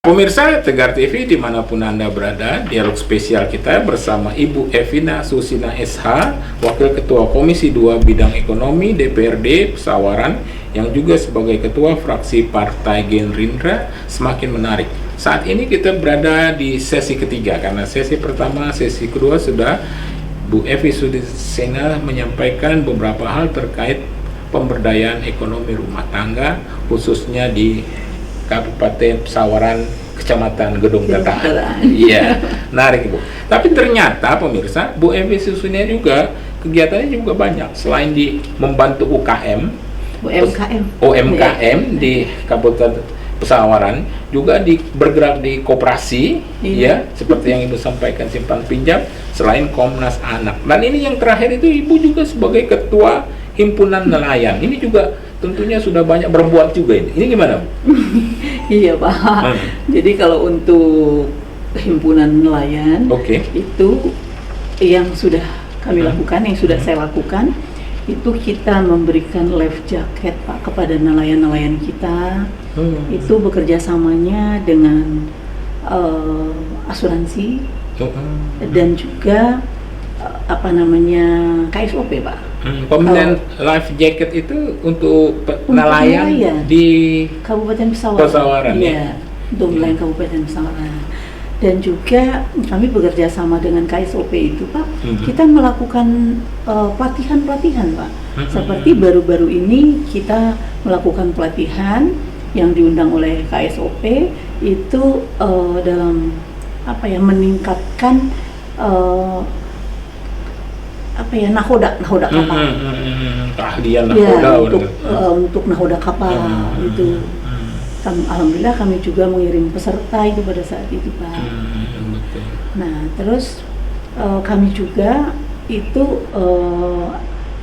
Pemirsa Tegar TV dimanapun Anda berada, dialog spesial kita bersama Ibu Evina Susina SH, Wakil Ketua Komisi 2 Bidang Ekonomi DPRD Pesawaran, yang juga sebagai Ketua Fraksi Partai Gerindra, semakin menarik. Saat ini kita berada di sesi ketiga, karena sesi pertama, sesi kedua sudah Bu Evi Susina menyampaikan beberapa hal terkait pemberdayaan ekonomi rumah tangga, khususnya di Kabupaten Pesawaran, Kecamatan Gedung Tatahan. Iya, menarik Ibu. Tapi ternyata pemirsa, Bu Evi Susina juga kegiatannya juga banyak. Selain di membantu UMKM di Kabupaten Pesawaran, juga bergerak di koperasi, ya, seperti yang Ibu sampaikan, simpan pinjam, selain Komnas Anak. Dan ini yang terakhir itu Ibu juga sebagai Ketua Himpunan Nelayan. Ini juga tentunya sudah banyak berbuat juga ini. Ini gimana, Bu? Iya, Pak. Jadi kalau untuk himpunan nelayan, itu yang sudah kami lakukan, yang sudah saya lakukan, itu kita memberikan life jacket, Pak, kepada nelayan-nelayan kita. Itu bekerja samanya dengan asuransi dan juga KSOP, Pak. Pembelian life jacket itu untuk nelayan di Kabupaten Pesawaran. Iya, untuk nelayan Kabupaten Pesawaran. Dan juga kami bekerja sama dengan KSOP itu, Pak. Kita melakukan pelatihan-pelatihan, Pak. Seperti baru-baru ini kita melakukan pelatihan yang diundang oleh KSOP itu dalam meningkatkan nahoda kapal. Keahlian nahoda untuk nahoda kapal itu. Alhamdulillah kami juga mengirim peserta itu pada saat itu, Pak. Nah, terus kami juga itu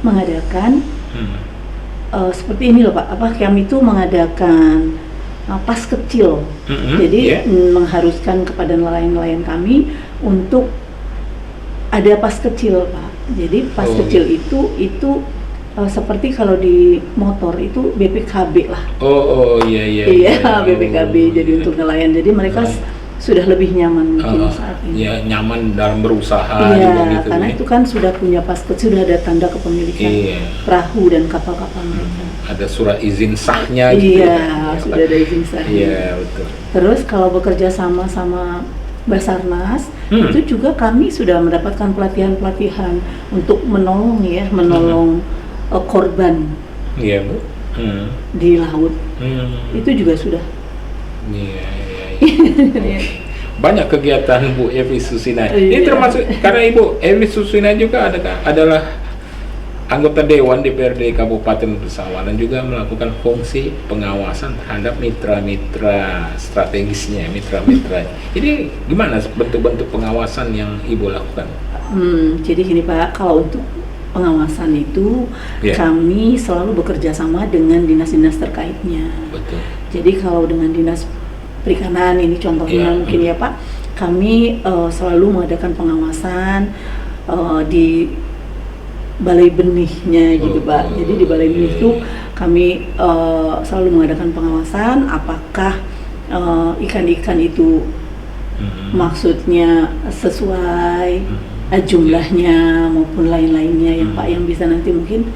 mengadakan seperti ini loh, Pak. Kami itu mengadakan pas kecil. Jadi mengharuskan kepada nelayan-nelayan kami untuk ada pas kecil, Pak. Jadi pas kecil itu seperti kalau di motor itu BPKB lah. Iya, BPKB. Jadi untuk nelayan. Jadi mereka sudah lebih nyaman mungkin saat ini. Ya, nyaman dalam berusaha. Iya, karena itu kan sudah punya pas kecil, sudah ada tanda kepemilikan perahu dan kapal-kapal mereka. Ada surat izin sahnya. Iya, sudah ada izin sahnya. Iya, betul. Terus kalau bekerja sama Basarnas, itu juga kami sudah mendapatkan pelatihan-pelatihan untuk menolong korban di laut. Itu juga sudah. Iya. Banyak kegiatan Bu Evi Susina. Ini termasuk karena Ibu Evi Susina juga adalah anggota Dewan DPRD Kabupaten Pesawaran, juga melakukan fungsi pengawasan terhadap mitra-mitra strategisnya, mitra-mitra. Jadi gimana bentuk-bentuk pengawasan yang Ibu lakukan? Jadi gini, Pak, kalau untuk pengawasan itu kami selalu bekerja sama dengan dinas-dinas terkaitnya. Betul. Jadi kalau dengan dinas perikanan ini contohnya mungkin ya, Pak, kami selalu mengadakan pengawasan di balai benihnya gitu, Pak. Jadi di balai benih itu kami selalu mengadakan pengawasan apakah ikan-ikan itu maksudnya sesuai jumlahnya maupun lain-lainnya ya, Pak, yang bisa nanti mungkin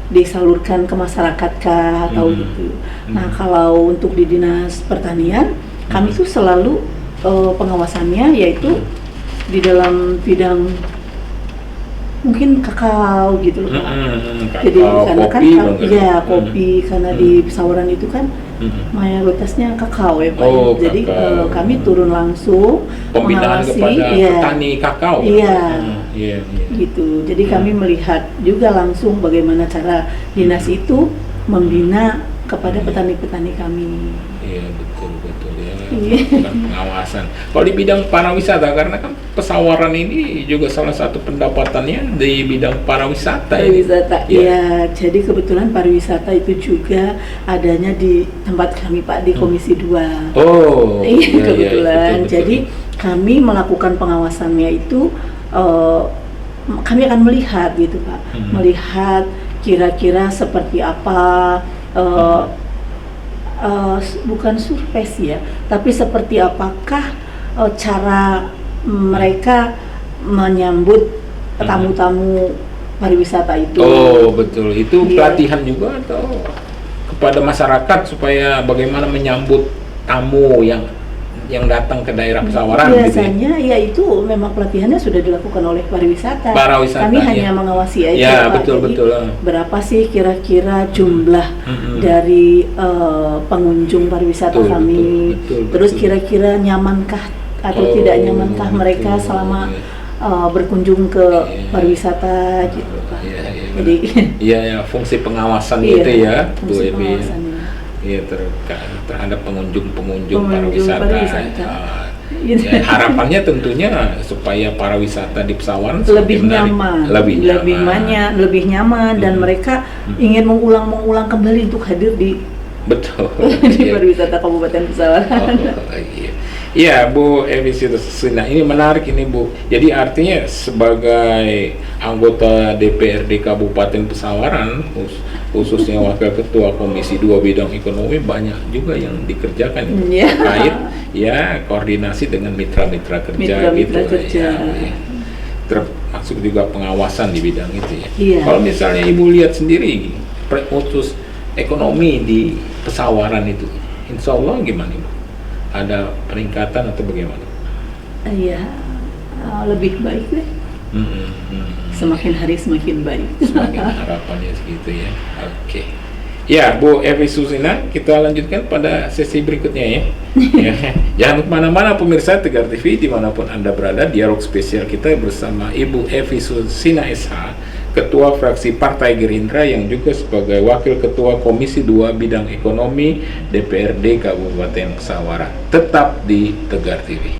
disalurkan ke masyarakat kah atau gitu. Nah, kalau untuk di Dinas Pertanian kami tuh selalu pengawasannya yaitu di dalam bidang mungkin kakao gitu loh, Pak. Jadi karena kopi, kan kopi karena di Pesawaran itu kan mayoritasnya kakao ya, Pak. Jadi kami turun langsung mengawasi petani kakao. Iya. Gitu. Jadi kami melihat juga langsung bagaimana cara dinas itu membina kepada petani-petani kami. Iya, betul ya. Pengawasan. Kalau di bidang pariwisata, karena kan Pesawaran ini juga salah satu pendapatannya di bidang pariwisata. Iya. Jadi kebetulan pariwisata itu juga adanya di tempat kami, Pak, di Komisi 2. Kebetulan. Betul. Jadi kami melakukan pengawasannya itu kami akan melihat gitu, Pak. Melihat kira-kira seperti apa bukan survei sih ya, tapi seperti apakah cara mereka menyambut tamu-tamu pariwisata itu. Oh betul, itu Iya. pelatihan juga atau kepada masyarakat supaya bagaimana menyambut tamu yang datang ke daerah Pesawaran gitu ya? Biasanya ya itu memang pelatihannya sudah dilakukan oleh pariwisata. Pariwisata, Kami ya. hanya mengawasi aja, Ya, Pak. betul, Jadi, betul. berapa sih kira-kira jumlah Mm-mm. dari pengunjung pariwisata Betul, kami? betul, Terus betul. kira-kira nyamankah atau Oh, tidak nyamankah mereka betul, selama iya. berkunjung ke Iya. pariwisata gitu, Pak. Iya, iya, Jadi Iya, ya, fungsi pengawasan iya, gitu ya, Bu fungsi Evi. pengawasan ini. Iya, terhadap pengunjung Pengunjung pariwisata. Gitu. Ya, harapannya tentunya supaya pariwisata di Pesawaran lebih semakin menarik. nyaman, lebih nyaman dan mereka ingin mengulang kembali untuk hadir di betul. di Iya. pariwisata Kabupaten Pesawaran. Oh, iya. Iya, Bu Evi Susina, ini menarik ini Bu. Jadi artinya sebagai anggota DPRD Kabupaten Pesawaran, khususnya Wakil Ketua Komisi 2 Bidang Ekonomi, banyak juga yang dikerjakan Iya. terkait ya koordinasi dengan mitra-mitra kerja Mitra-mitra gitu. kerja. Ya. Termasuk juga pengawasan di bidang itu ya. Iya. Kalau misalnya Ibu lihat sendiri khusus ekonomi di Pesawaran itu, insya Allah gimana Ibu? Ada peningkatan atau bagaimana? Iya, lebih baik deh. Semakin hari semakin baik. Semakin harapannya segitu ya. Oke. Ya, Bu Evi Susina, kita lanjutkan pada sesi berikutnya ya. Ya. Jangan kemana-mana pemirsa Tegar TV dimanapun Anda berada. Dialog spesial kita bersama Ibu Evi Susina SH, Ketua Fraksi Partai Gerindra yang juga sebagai Wakil Ketua Komisi 2 Bidang Ekonomi DPRD Kabupaten Pesawaran. Tetap di Tegar TV.